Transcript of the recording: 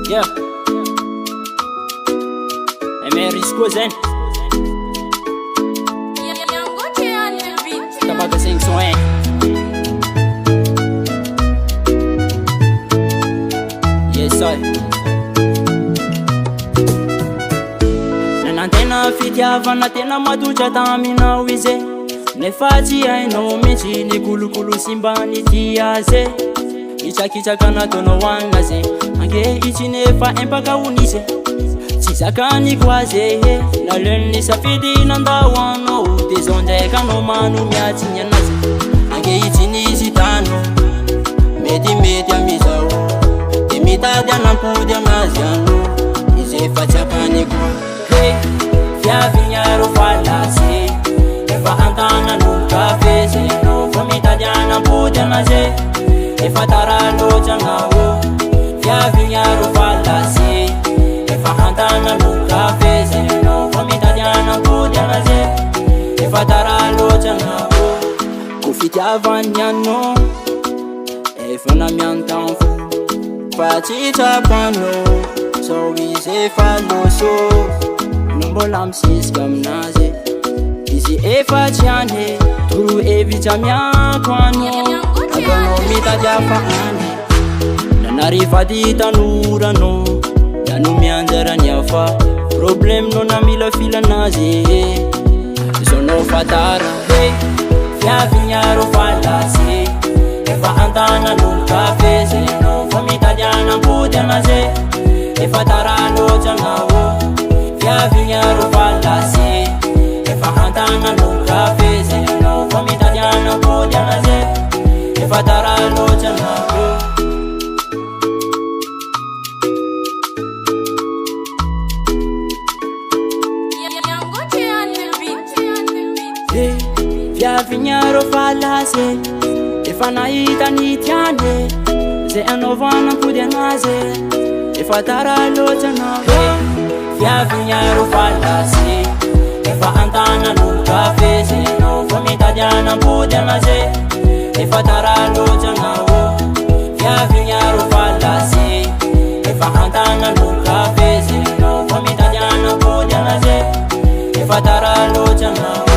Yeah. Emeris koa zany tabaga 501. Yes I nanantena fitiavana tena matotra taminao izy nefa tsy hainao mihitsy ny kolokolo simbany ty azy Ichakitaka nataonao agnazy ange ichi nefa empakaonizy tsy zakany koazy naleny safidy nandahoanao de zao ndraika anao manomiatsiny anazy ange ichi nizy tano mety amizao de mitady anampody anazy ano izy efa tsy akany koa fiavignaro falasy efa antagnan'olo kafe zeno fa mitady anampody anazy efa taraloatra gnao fiavignaro falasy efa antagnan'olo kafe zeno fa mitady anampody anazy efa taraloatra gnao ko fitiavany ano efa namiantany fo fa tsy trapanao zao izy efa loso no mbola misisika aminazy izy efa tsy ane toro hevitra miako ano ataonao mitady afahany nanarivady tanorano nanome anjarany hafa problemenao na mila filanazy zao nao fatara fiavignaro falasy efa antagnan'olo kafe zeno fa mitady anampody anazy efa taraloatra gnao fiavignaro falasy efa antagnan'olo kafe zeno fa mitady anampody anazy efa taraloatra gnao fiavignaro falasy efa nahitany tiany zay anaovana ampody anazy efa taraloatra gnao fiavignaro falasy efa antagnan'olo kafe zeno fa mitady anampody anazy efa taraloatra gnao fiavignaro falasy efa antagnan'olo kafe zeno fa mitady anampody anazy efa taraloatra gnao